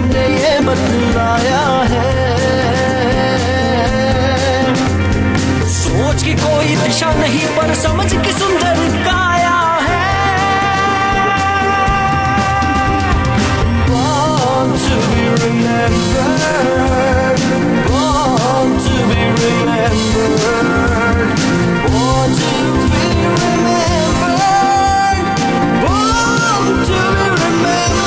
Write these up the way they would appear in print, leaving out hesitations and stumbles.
ने ये बतलाया है। सोच की कोई दिशा नहीं पर समझ की सुंदर काया है। Born to be remembered, born to be remembered, born to be remembered, born to be remembered।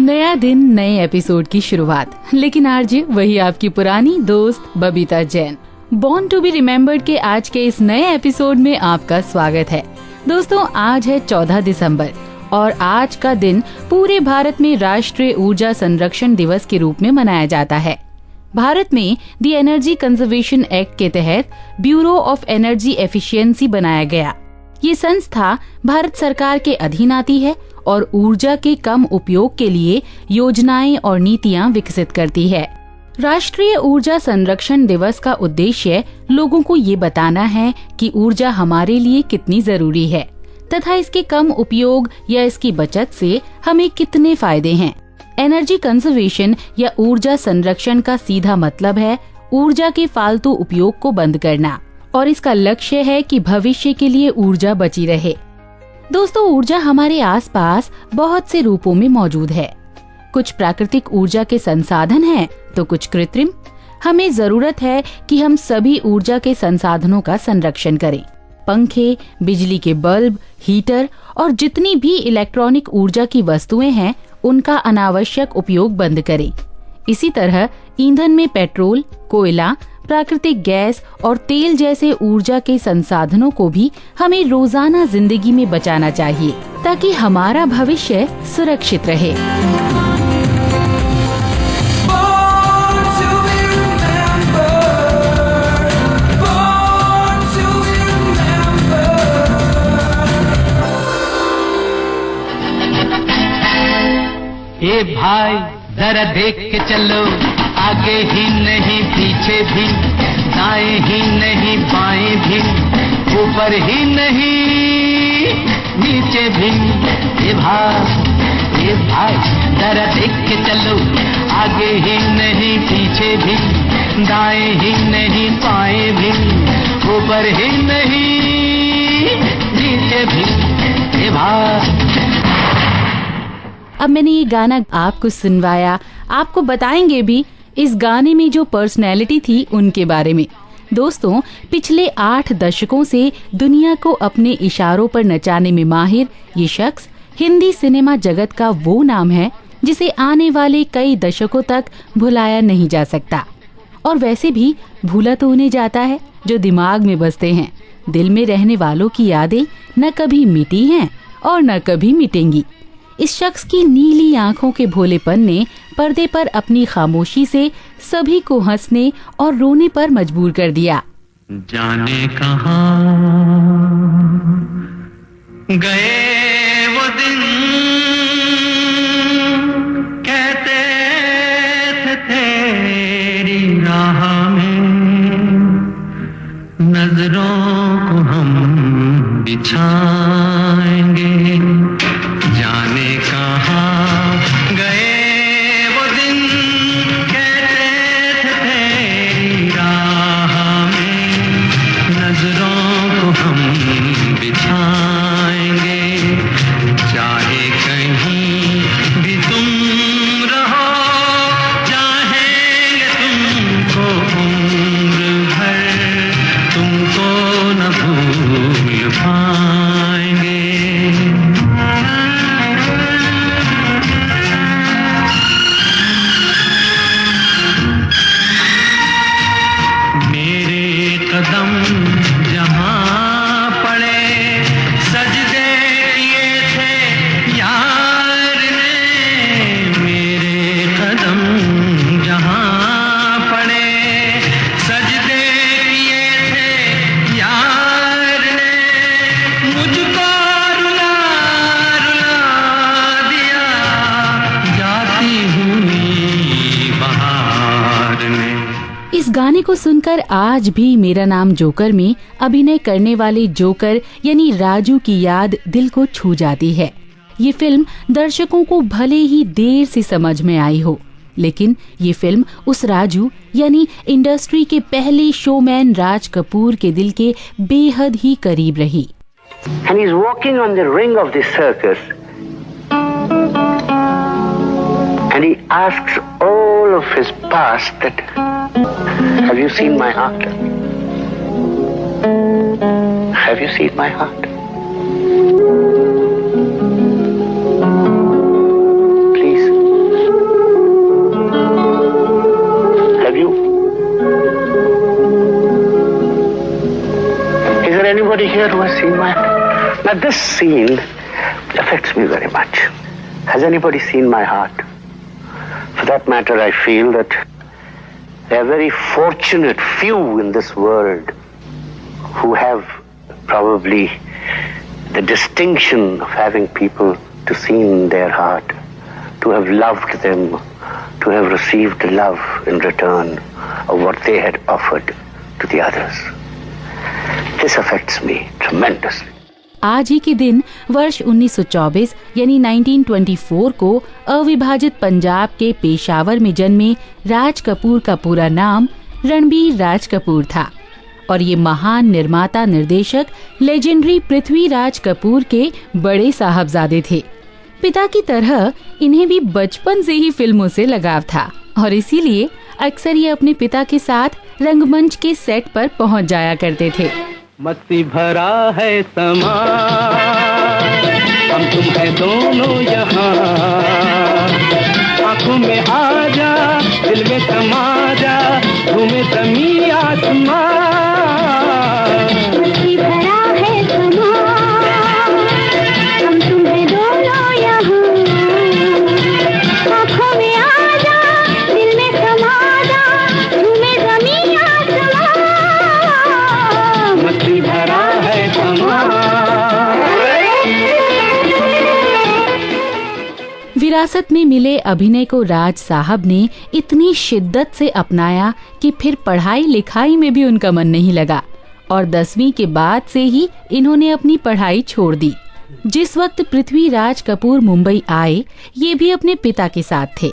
नया दिन, नए एपिसोड की शुरुआत, लेकिन आरजे वही आपकी पुरानी दोस्त Babita Jain. Born to be remembered के आज के इस नए एपिसोड में आपका स्वागत है। दोस्तों, आज है 14 दिसंबर और आज का दिन पूरे भारत में राष्ट्रीय ऊर्जा संरक्षण दिवस के रूप में मनाया जाता है। भारत में द एनर्जी कंजर्वेशन एक्ट के तहत ब्यूरो ऑफ एनर्जी एफिशिएंसी बनाया गया। ये संस्था भारत सरकार के अधीन आती है और ऊर्जा के कम उपयोग के लिए योजनाएं और नीतियां विकसित करती है। राष्ट्रीय ऊर्जा संरक्षण दिवस का उद्देश्य लोगों को ये बताना है कि ऊर्जा हमारे लिए कितनी जरूरी है तथा इसके कम उपयोग या इसकी बचत से हमें कितने फायदे हैं। एनर्जी कंजर्वेशन या ऊर्जा संरक्षण का सीधा मतलब है ऊर्जा के फालतू उपयोग को बंद करना और इसका लक्ष्य है कि भविष्य के लिए ऊर्जा बची रहे। दोस्तों, ऊर्जा हमारे आसपास बहुत से रूपों में मौजूद है। कुछ प्राकृतिक ऊर्जा के संसाधन हैं, तो कुछ कृत्रिम। हमें जरूरत है कि हम सभी ऊर्जा के संसाधनों का संरक्षण करें। पंखे, बिजली के बल्ब, हीटर और जितनी भी इलेक्ट्रॉनिक ऊर्जा की वस्तुएं हैं, उनका अनावश्यक उपयोग बंद करें। इसी तरह ईंधन में पेट्रोल, कोयला, प्राकृतिक गैस और तेल जैसे ऊर्जा के संसाधनों को भी हमें रोजाना जिंदगी में बचाना चाहिए ताकि हमारा भविष्य सुरक्षित रहे। ए भाई जरा देख के चलो, आगे ही नहीं पीछे भी, दाएं ही नहीं बाएं भी, ऊपर ही नहीं नीचे भी। ए भाई जरा देख के चलो, आगे ही नहीं पीछे भी, दाएं ही नहीं बाएं भी, ऊपर ही नहीं नीचे भी। ए भाई, अब मैंने ये गाना आपको सुनवाया, आपको बताएंगे भी इस गाने में जो पर्सनैलिटी थी उनके बारे में। दोस्तों, पिछले 8 दशकों से दुनिया को अपने इशारों पर नचाने में माहिर ये शख्स हिंदी सिनेमा जगत का वो नाम है जिसे आने वाले कई दशकों तक भुलाया नहीं जा सकता। और वैसे भी भूला तो उन्हें जाता है जो दिमाग में बसते हैं। दिल में रहने वालों की यादें न कभी मिटी हैं और न कभी मिटेंगी। इस शख्स की नीली आंखों के भोलेपन ने पर्दे पर अपनी खामोशी से सभी को हंसने और रोने पर मजबूर कर दिया। जाने कहां गए वो दिन, कहते थे तेरी राह में नजरों को हम बिछाएंगे। जाने कहां गए वो दिन, कहते थे तेरी राह में नजरों को हम बिछाएंगे। चाहे कहीं भी तुम रहो, चाहेंगे तुमको उम्र भर, तुमको न भूल पाएंगे। कदम जहां पड़े, सजदे किए थे यार ने। मेरे कदम जहां पड़े, सजदे किए थे यार ने। मुझको रुला रुला दिया जाती हुई बहार ने। इस गाने को सुनकर आज भी मेरा नाम जोकर में अभिनय करने वाले जोकर यानी राजू की याद दिल को छू जाती है। ये फिल्म दर्शकों को भले ही देर से समझ में आई हो, लेकिन ये फिल्म उस राजू यानी इंडस्ट्री के पहले शोमैन राज कपूर के दिल के बेहद ही करीब रही। And he's walking on the ring of the circus, and he asks all of his past that, have you seen my heart? Have you seen my heart? Please. Have you? Is there anybody here who has seen my heart? Now this scene affects me very much. Has anybody seen my heart? For that matter, I feel that there are very fortunate few in this world who have probably the distinction of having people to see in their heart, to have loved them, to have received love in return of what they had offered to the others. This affects me tremendously. आज ही के दिन वर्ष 1924 यानी 1924 को अविभाजित पंजाब के पेशावर में जन्मे राज कपूर का पूरा नाम रणबीर राज कपूर था और ये महान निर्माता निर्देशक लेजेंडरी पृथ्वीराज कपूर के बड़े साहबजादे थे। पिता की तरह इन्हें भी बचपन से ही फिल्मों से लगाव था और इसीलिए अक्सर ये अपने पिता के साथ रंगमंच के सेट पर पहुंच जाया करते थे। मस्ती भरा है समा, हम तुम है दोनों यहाँ, आंखों में आ जा, दिल में समा जा, घूमे ज़मीं आसमां। मस्ती भरा है समा, हम तुम है दोनों यहाँ, आंखों में आ जा, दिल में समा जा, घूमे ज़मीं आसमां। मस्ती भरा है समा। विरासत में मिले अभिनय को राज साहब ने इतनी शिद्दत से अपनाया कि फिर पढ़ाई लिखाई में भी उनका मन नहीं लगा और 10वीं के बाद से ही इन्होंने अपनी पढ़ाई छोड़ दी। जिस वक्त पृथ्वीराज कपूर मुंबई आए, ये भी अपने पिता के साथ थे,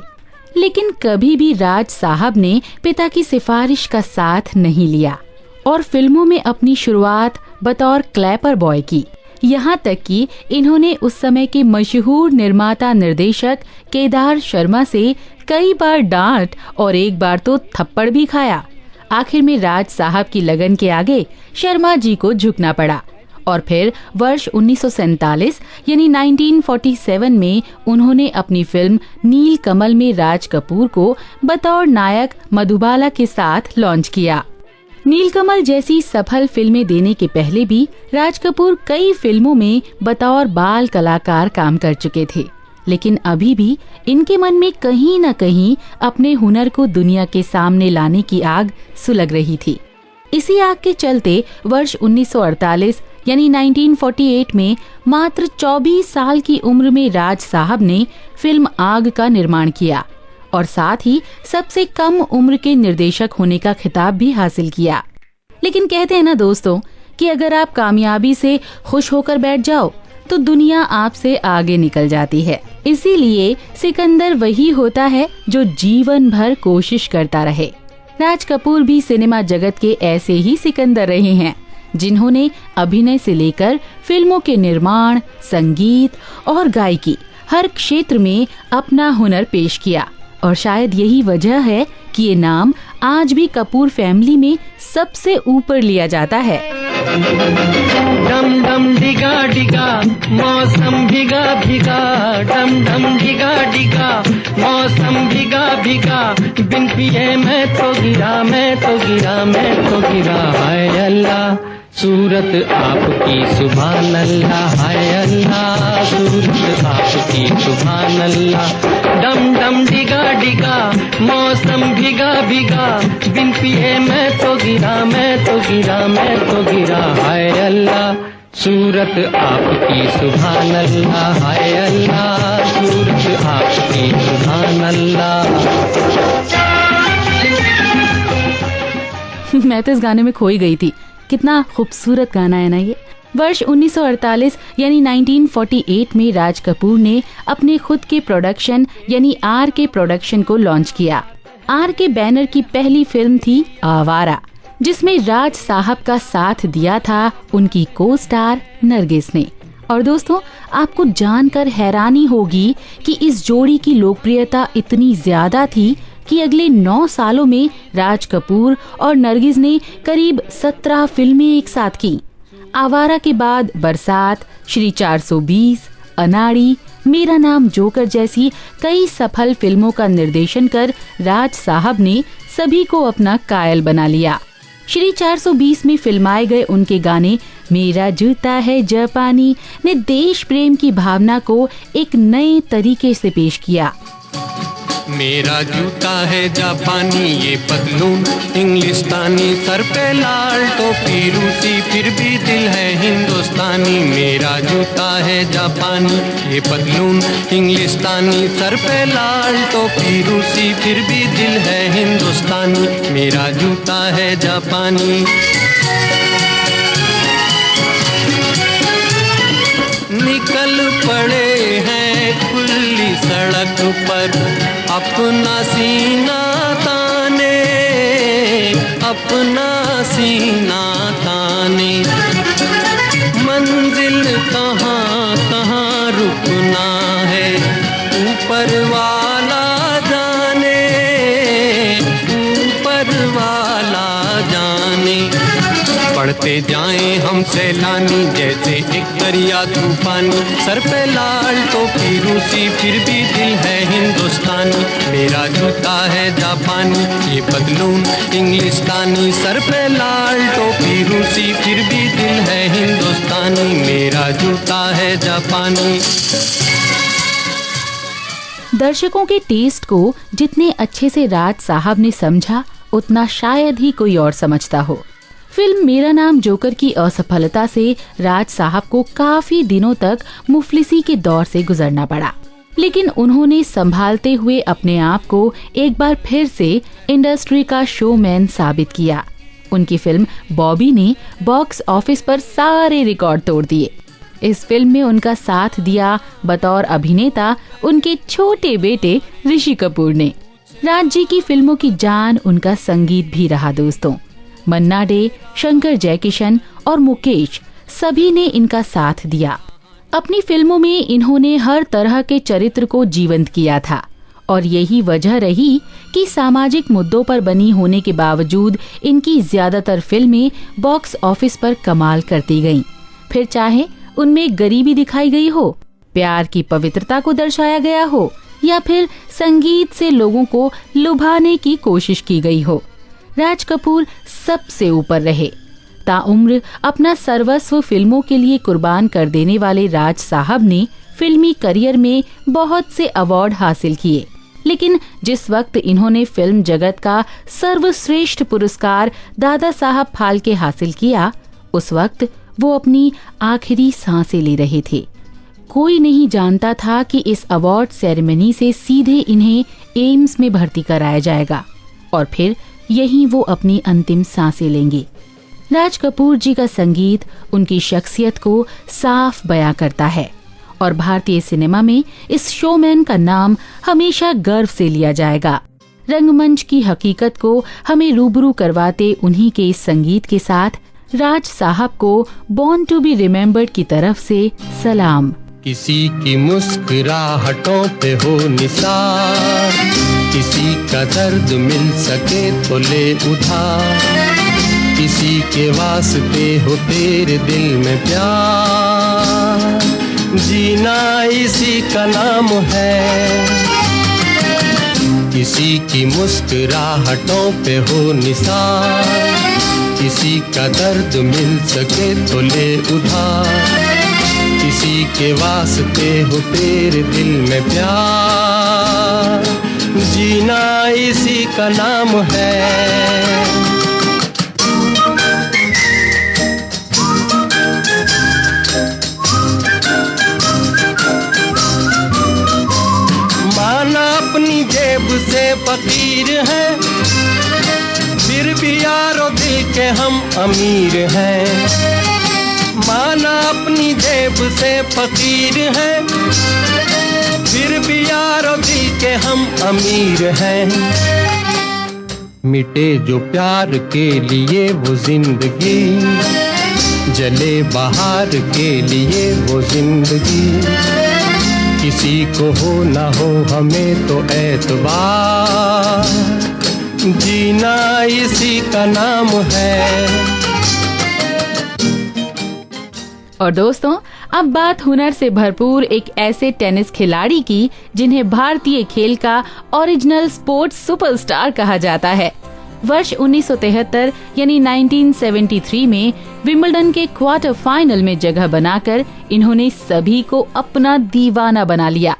लेकिन कभी भी राज साहब ने पिता की सिफारिश का साथ नहीं लिया और फिल्मों में अपनी शुरुआत बतौर क्लैपर बॉय की। यहाँ तक कि इन्होंने उस समय के मशहूर निर्माता निर्देशक केदार शर्मा से कई बार डांट और एक बार तो थप्पड़ भी खाया। आखिर में राज साहब की लगन के आगे शर्मा जी को झुकना पड़ा और फिर वर्ष 1947 यानी 1947 में उन्होंने अपनी फिल्म नील कमल में राज कपूर को बतौर नायक मधुबाला के साथ लॉन्च किया। नीलकमल जैसी सफल फिल्में देने के पहले भी राज कपूर कई फिल्मों में बतौर बाल कलाकार काम कर चुके थे, लेकिन अभी भी इनके मन में कहीं न कहीं अपने हुनर को दुनिया के सामने लाने की आग सुलग रही थी। इसी आग के चलते वर्ष 1948 यानी 1948 में मात्र 24 साल की उम्र में राज साहब ने फिल्म आग का निर्माण किया और साथ ही सबसे कम उम्र के निर्देशक होने का खिताब भी हासिल किया। लेकिन कहते हैं ना दोस्तों कि अगर आप कामयाबी से खुश होकर बैठ जाओ तो दुनिया आपसे आगे निकल जाती है। इसीलिए सिकंदर वही होता है जो जीवन भर कोशिश करता रहे। राज कपूर भी सिनेमा जगत के ऐसे ही सिकंदर रहे हैं जिन्होंने अभिनय से लेकर फिल्मों के निर्माण, संगीत और गायकी हर क्षेत्र में अपना हुनर पेश किया और शायद यही वजह है कि ये नाम आज भी कपूर फैमिली में सबसे ऊपर लिया जाता है। डम डम डिगा डिगा मौसम भीगा भीगा, डम डम डिगा डिगा मौसम भीगा भीगा, बिन पिए मैं तो गिरा, मैं तो गिरा, मैं तो गिरा। हाय अल्लाह सूरत आपकी सुभान अल्लाह, हाय अल्लाह सूरत आपकी सुभान अल्लाह। डम डम डिगा डिगा मौसम भीगा भीगा, बिन पिए मैं तो गिरा, मैं तो गिरा, मैं तो गिरा। हाय अल्लाह सूरत आपकी सुभान अल्लाह, हाय अल्लाह सूरत आपकी सुभान अल्लाह। मैं तो इस गाने में खोई गई थी। कितना खूबसूरत गाना है ना ये। वर्ष 1948 यानी 1948 में राज कपूर ने अपने खुद के प्रोडक्शन यानी आर के प्रोडक्शन को लॉन्च किया। आर के बैनर की पहली फिल्म थी आवारा, जिसमें राज साहब का साथ दिया था उनकी को स्टार नरगिस ने। और दोस्तों, आपको जानकर हैरानी होगी कि इस जोड़ी की लोकप्रियता इतनी ज्यादा थी कि अगले 9 सालों में राज कपूर और नरगिस ने करीब 17 फिल्में एक साथ की। आवारा के बाद बरसात, श्री 420, अनाड़ी, मेरा नाम जोकर जैसी कई सफल फिल्मों का निर्देशन कर राज साहब ने सभी को अपना कायल बना लिया। श्री 420 में फिल्माए गए उनके गाने मेरा जूता है जापानी ने देश प्रेम की भावना को एक नए तरीके से पेश किया। मेरा जूता है जापानी, ये पतलून इंग्लिस्तानी, सर पे लाल टोपी रूसी, फिर भी दिल है हिंदुस्तानी। मेरा जूता है जापानी, ये पतलून इंग्लिस्तानी, सर पे लाल टोपी रूसी, फिर भी दिल है हिंदुस्तानी। मेरा जूता है जापानी। निकल पड़े हैं खुली सड़क पर अपना सीना ताने, अपना सीना ताने। मंजिल कहाँ कहाँ रुकना है ऊपर वाला जाने, ऊपर वाला जाने। बढ़ते जाएं हम सैलानी जैसे एक दरिया तूफानी, सर पे लाल टोपी रूसी, फिर भी दिल है हिंदुस्तानी। मेरा जूता है जापानी, ये पतलून इंग्लिस्तानी, सर पे लाल टोपी रूसी, फिर भी दिल है हिंदुस्तानी। मेरा जूता है जापानी। दर्शकों के टेस्ट को जितने अच्छे से राज साहब ने समझा, उतना शायद ही कोई और समझता हो। फिल्म मेरा नाम जोकर की असफलता से राज साहब को काफी दिनों तक मुफलिसी के दौर से गुजरना पड़ा, लेकिन उन्होंने संभालते हुए अपने आप को एक बार फिर से इंडस्ट्री का शोमैन साबित किया। उनकी फिल्म बॉबी ने बॉक्स ऑफिस पर सारे रिकॉर्ड तोड़ दिए। इस फिल्म में उनका साथ दिया बतौर अभिनेता उनके छोटे बेटे ऋषि कपूर ने। राज जी की फिल्मों की जान उनका संगीत भी रहा दोस्तों। मन्ना डे, शंकर जयकिशन और मुकेश सभी ने इनका साथ दिया। अपनी फिल्मों में इन्होंने हर तरह के चरित्र को जीवंत किया था और यही वजह रही कि सामाजिक मुद्दों पर बनी होने के बावजूद इनकी ज्यादातर फिल्में बॉक्स ऑफिस पर कमाल करती गईं। फिर चाहे उनमें गरीबी दिखाई गई हो, प्यार की पवित्रता को दर्शाया गया हो या फिर संगीत से लोगों को लुभाने की कोशिश की गई हो, राज कपूर सबसे ऊपर रहे। ताउम्र अपना सर्वस्व फिल्मों के लिए कुर्बान कर देने वाले राज साहब ने फिल्मी करियर में बहुत से अवार्ड हासिल किए, लेकिन जिस वक्त इन्होंने फिल्म जगत का सर्वश्रेष्ठ पुरस्कार दादा साहब फाल्के हासिल किया, उस वक्त वो अपनी आखिरी सांसें ले रहे थे। कोई नहीं जानता था कि इस अवार्ड सेरेमनी से सीधे इन्हें एम्स में भर्ती कराया जाएगा और फिर यहीं वो अपनी अंतिम सांसें लेंगे। राज कपूर जी का संगीत उनकी शख्सियत को साफ बयां करता है और भारतीय सिनेमा में इस शोमैन का नाम हमेशा गर्व से लिया जाएगा। रंगमंच की हकीकत को हमें रूबरू करवाते उन्हीं के इस संगीत के साथ राज साहब को बॉर्न टू बी रिमेम्बर्ड की तरफ से सलाम। किसी की मुस्कुराहटों पे हो निसार, किसी का दर्द मिल सके तो ले उधार, किसी के वास्ते हो तेरे दिल में प्यार, जीना इसी का नाम है। किसी की मुस्कुराहटों पे हो निसार, किसी का दर्द मिल सके तो ले उधार, किसी के वास्ते हो तेरे दिल में प्यार, जीना इसी का नाम है। माना अपनी जेब से फकीर है, फिर भी यारो दिल के हम अमीर हैं, माना अपनी जेब से फकीर हैं, फिर भी यारों दिल के हम अमीर हैं। मिटे जो प्यार के लिए वो जिंदगी, जले बहार के लिए वो जिंदगी, किसी को हो ना हो हमें तो एतबार, जीना इसी का नाम है। और दोस्तों, अब बात हुनर से भरपूर एक ऐसे टेनिस खिलाड़ी की जिन्हें भारतीय खेल का ओरिजिनल स्पोर्ट्स सुपरस्टार कहा जाता है। वर्ष 1973 यानी 1973 में विंबलडन के क्वार्टर फाइनल में जगह बनाकर इन्होंने सभी को अपना दीवाना बना लिया।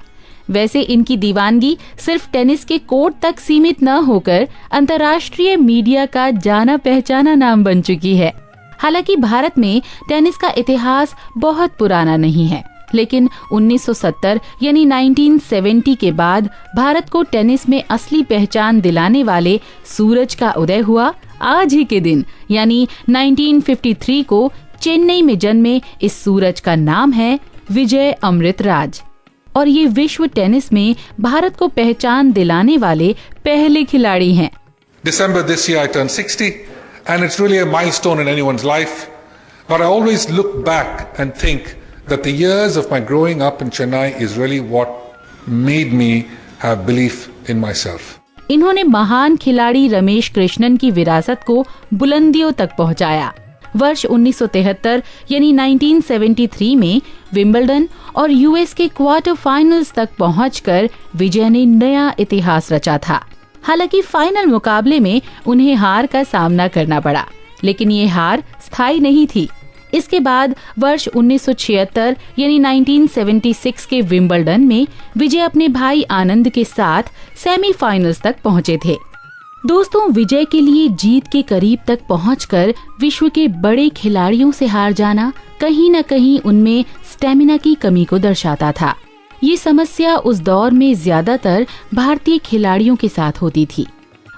वैसे इनकी दीवानगी सिर्फ टेनिस के कोर्ट तक सीमित न होकर अंतर्राष्ट्रीय मीडिया का जाना पहचाना नाम बन चुकी है। हालांकि भारत में टेनिस का इतिहास बहुत पुराना नहीं है, लेकिन 1970 यानी 1970 के बाद भारत को टेनिस में असली पहचान दिलाने वाले सूरज का उदय हुआ आज ही के दिन, यानी 1953 को चेन्नई में जन्मे इस सूरज का नाम है विजय अमृतराज, और ये विश्व टेनिस में भारत को पहचान दिलाने वाले पहले खिलाड़ी हैं। December this year I turned 60 and it's really a milestone in anyone's life, but I always look back and think that the years of my growing up in Chennai is really what made me have belief in myself. इन्होंने महान खिलाड़ी रमेश कृष्णन की विरासत को बुलंदियों तक पहुंचाया। वर्ष 1973 यानी 1973 में विंबलडन और यूएस के क्वार्टर फाइनल्स तक पहुंचकर विजय ने नया इतिहास रचा था। हालांकि फाइनल मुकाबले में उन्हें हार का सामना करना पड़ा, लेकिन ये हार स्थायी नहीं थी। इसके बाद वर्ष 1976 यानी 1976 के विंबलडन में विजय अपने भाई आनंद के साथ सेमीफाइनल्स तक पहुंचे थे। दोस्तों, विजय के लिए जीत के करीब तक पहुंचकर विश्व के बड़े खिलाड़ियों से हार जाना कहीं न कहीं उनमें स्टेमिना की कमी को दर्शाता था। ये समस्या उस दौर में ज्यादातर भारतीय खिलाड़ियों के साथ होती थी।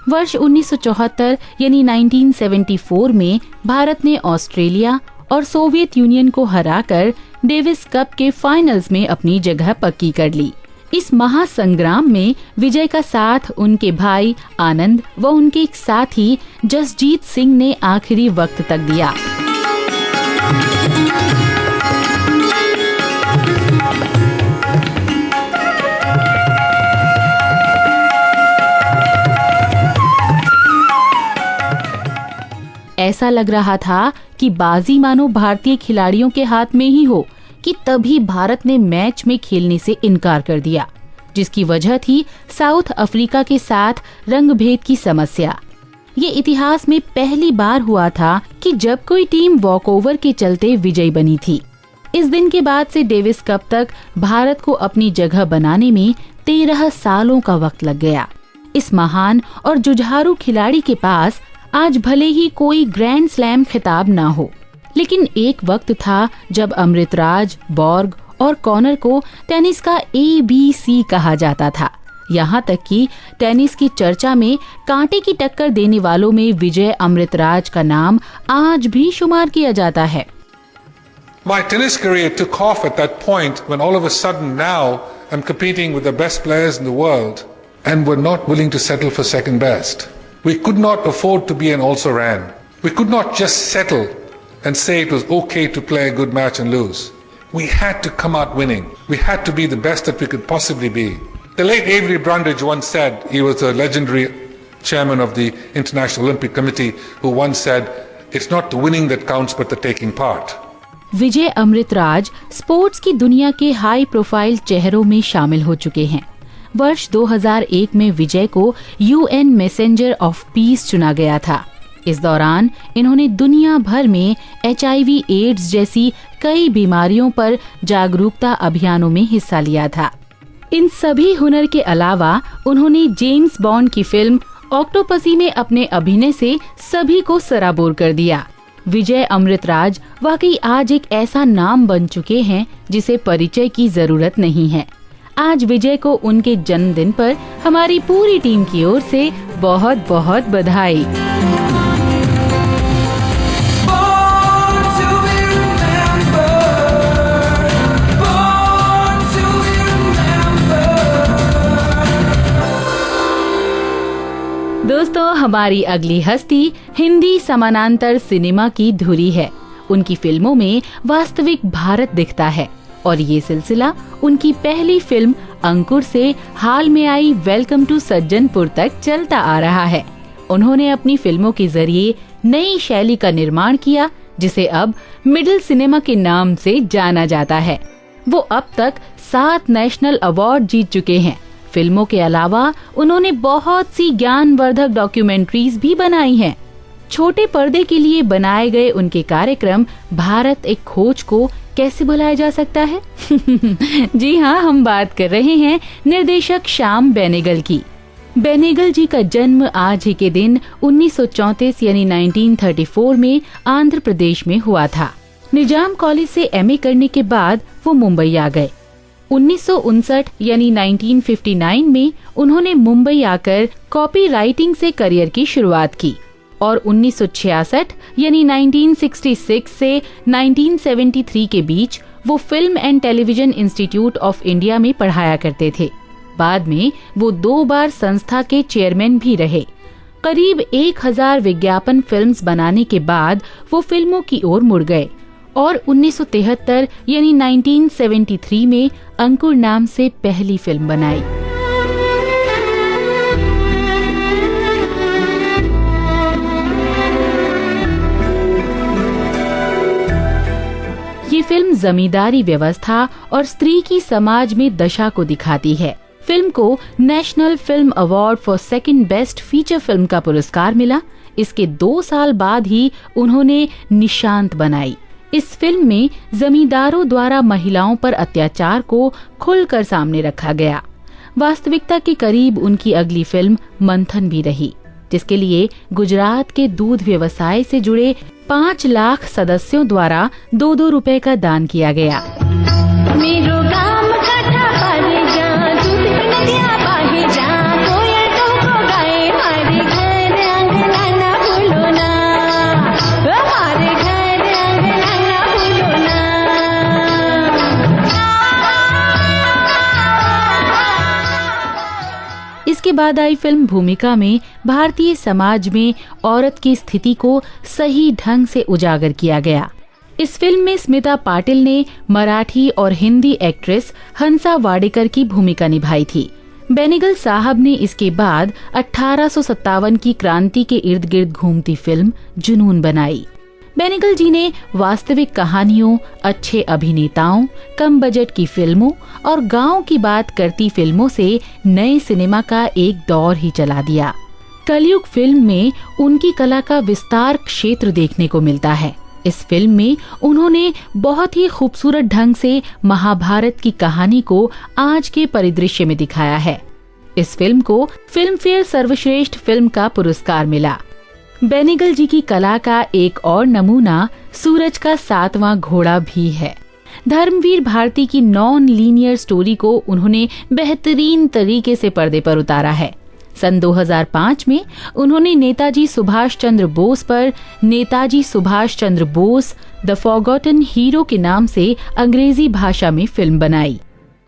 वर्ष 1974 यानी 1974 में भारत ने ऑस्ट्रेलिया और सोवियत यूनियन को हराकर डेविस कप के फाइनल्स में अपनी जगह पक्की कर ली। इस महासंग्राम में विजय का साथ उनके भाई आनंद व उनके एक साथी जसजीत सिंह ने आखिरी वक्त तक दिया। ऐसा लग रहा था कि बाजी मानो भारतीय खिलाड़ियों के हाथ में ही हो कि तभी भारत ने मैच में खेलने से इनकार कर दिया, जिसकी वजह थी साउथ अफ्रीका के साथ रंगभेद की समस्या। ये इतिहास में पहली बार हुआ था कि जब कोई टीम वॉकओवर के चलते विजयी बनी थी। इस दिन के बाद से डेविस कप तक भारत को अपनी जगह बनाने में 13 सालों का वक्त लग गया। इस महान और जुझारू खिलाड़ी के पास आज भले ही कोई ग्रैंड स्लैम खिताब ना हो, लेकिन एक वक्त था जब अमृतराज, बॉर्ग और कॉनर को टेनिस का ABC कहा जाता था। यहाँ तक कि टेनिस की चर्चा में कांटे की टक्कर देने वालों में विजय अमृतराज का नाम आज भी शुमार किया जाता है। My tennis career took off at that point when all of a sudden now I'm competing with the best players in the world and were not willing to settle for second best. We could not afford to be an also-ran. We could not just settle and say it was okay to play a good match and lose. We had to come out winning. We had to be the best that we could possibly be. The late Avery Brundage once said, he was a legendary chairman of the International Olympic Committee, who once said, it's not the winning that counts but the taking part. Vijay Amritraj sports की दुनिया के high profile चेहरों में शामिल हो चुके हैं। वर्ष 2001 में विजय को UN मैसेंजर ऑफ पीस चुना गया था। इस दौरान इन्होंने दुनिया भर में HIV एड्स जैसी कई बीमारियों पर जागरूकता अभियानों में हिस्सा लिया था। इन सभी हुनर के अलावा उन्होंने जेम्स बॉन्ड की फिल्म ऑक्टोपसी में अपने अभिनय से सभी को सराबोर कर दिया। विजय अमृतराज वाकई आज एक ऐसा नाम बन चुके हैं जिसे परिचय की जरूरत नहीं है। आज विजय को उनके जन्मदिन पर हमारी पूरी टीम की ओर से बहुत बहुत बधाई। हमारी अगली हस्ती हिंदी समानांतर सिनेमा की धुरी है। उनकी फिल्मों में वास्तविक भारत दिखता है और ये सिलसिला उनकी पहली फिल्म अंकुर से हाल में आई वेलकम टू सज्जनपुर तक चलता आ रहा है। उन्होंने अपनी फिल्मों के जरिए नई शैली का निर्माण किया, जिसे अब मिडिल सिनेमा के नाम से जाना जाता है। वो अब तक 7 नेशनल अवार्ड जीत चुके हैं। फिल्मों के अलावा उन्होंने बहुत सी ज्ञानवर्धक डॉक्यूमेंट्रीज भी बनाई हैं। छोटे पर्दे के लिए बनाए गए उनके कार्यक्रम भारत एक खोज को कैसे भुलाया जा सकता है? जी हाँ, हम बात कर रहे हैं निर्देशक श्याम बेनेगल की। बेनेगल जी का जन्म आज ही के दिन 1934 यानी 1934 में आंध्र प्रदेश में हुआ था। निजाम कॉलेज से एमए करने के बाद वो मुंबई आ गए। 1959 यानी 1959 में उन्होंने मुंबई आकर कॉपी राइटिंग से करियर की शुरुआत की और 1966 यानी 1966 से 1973 के बीच वो film and television institute of India में पढ़ाया करते थे। बाद में वो 2 बार संस्था के चेयरमैन भी रहे। करीब 1000 विज्ञापन फिल्म्स बनाने के बाद वो फिल्मों की ओर मुड़ गए और 1973 यानी 1973 में अंकुर नाम से पहली फिल्म बनाई। ये फिल्म जमींदारी व्यवस्था और स्त्री की समाज में दशा को दिखाती है। फिल्म को national film award for second best feature film का पुरस्कार मिला। इसके 2 साल बाद ही उन्होंने निशांत बनाई। इस फिल्म में जमींदारों द्वारा महिलाओं पर अत्याचार को खुलकर सामने रखा गया। वास्तविकता के करीब उनकी अगली फिल्म मंथन भी रही, जिसके लिए गुजरात के दूध व्यवसाय से जुड़े 5 लाख सदस्यों द्वारा 2-2 रुपए का दान किया गया। मेरो गाम कथा पर जा दूध नदिया बाहे जा कोयल तुमको गाए हमारे घर अंगना ना भूलो ना, हमारे घर अंगना ना भूलो ना। इसके बाद आई फिल्म भूमिका में भारतीय समाज में औरत की स्थिति को सही ढंग से उजागर किया गया। इस फिल्म में स्मिता पाटिल ने मराठी और हिंदी एक्ट्रेस हंसा वाडेकर की भूमिका निभाई थी। बेनेगल साहब ने इसके बाद 1857 की क्रांति के इर्द गिर्द घूमती फिल्म जुनून बनाई। बेनेगल जी ने वास्तविक कहानियों, अच्छे अभिनेताओं, कम बजट की फिल्मों और गांव की बात करती फिल्मों से नए सिनेमा का एक दौर ही चला दिया। कलयुग फिल्म में उनकी कला का विस्तार क्षेत्र देखने को मिलता है। इस फिल्म में उन्होंने बहुत ही खूबसूरत ढंग से महाभारत की कहानी को आज के परिदृश्य में दिखाया है। इस फिल्म को फिल्म फेयर सर्वश्रेष्ठ फिल्म का पुरस्कार मिला। बेनेगल जी की कला का एक और नमूना सूरज का 7वां घोड़ा भी है। धर्मवीर भारती की नॉन लीनियर स्टोरी को उन्होंने बेहतरीन तरीके से पर्दे पर उतारा है। सन 2005 में उन्होंने नेताजी सुभाष चंद्र बोस पर Netaji Subhash Chandra Bose the forgotten hero के नाम से अंग्रेजी भाषा में फिल्म बनाई।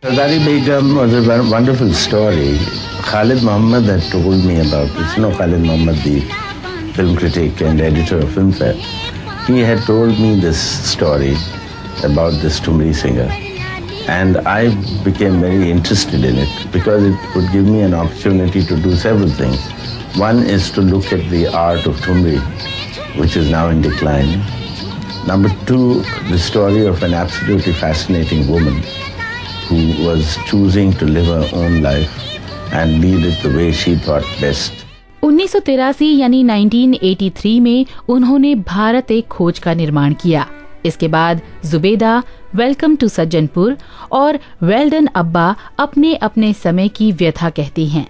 Sardari Begum was a wonderful story. Khalid Mohammed had told me about it. You know Khalid Mohammed, the film critic and editor of Filmfare. He had told me this story about this Thumri singer. And I became very interested in it because it would give me an opportunity to do several things. One is to look at the art of Thumri, which is now in decline. Number 2, the story of an absolutely fascinating woman who was choosing to live her own life and lead it the way she thought best. 1983 यानी 1983 में उन्होंने भारत एक खोज का निर्माण किया। इसके बाद जुबेदा, वेलकम टू सज्जनपुर और वेल डन अब्बा अपने अपने समय की व्यथा कहती हैं।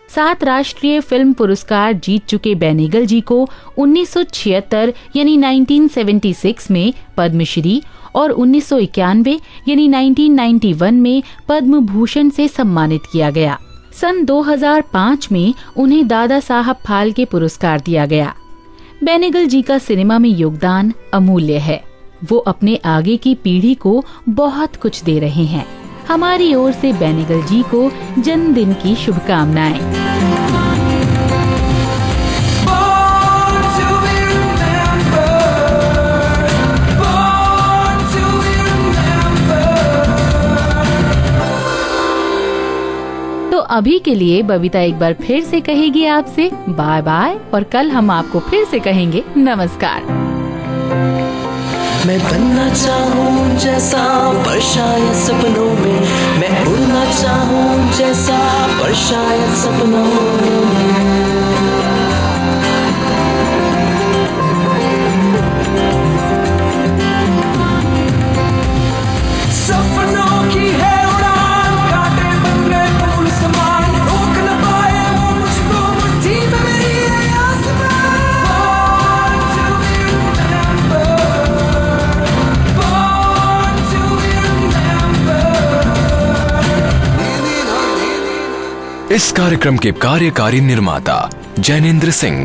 7 राष्ट्रीय फिल्म पुरस्कार जीत चुके बेनेगल जी को 1976 यानी 1976 में पद्मश्री और 1991 यानी 1991 में पद्म भूषण से सम्मानित किया गया। सन 2005 में उन्हें दादा साहब फाल्के पुरस्कार दिया गया। बेनेगल जी का सिनेमा में योगदान अमूल्य है। वो अपने आगे की पीढ़ी को बहुत कुछ दे रहे हैं। हमारी ओर से बेनेगल जी को जन्मदिन की शुभकामनाएं। अभी के लिए बबीता एक बार फिर से कहेगी आपसे बाय बाय और कल हम आपको फिर से कहेंगे नमस्कार। मैं बनना चाहूँ जैसा पर शायद सपनों में, मैं उड़ना चाहूँ जैसा पर शायद सपनों में। सपनों की है उड़ान, कांटे बन गए फूल समान, रोक न पाए वो मुझको मुट्ठी में मेरी है आसमान। इस कार्यक्रम के कार्यकारी निर्माता जैनेंद्र सिंह,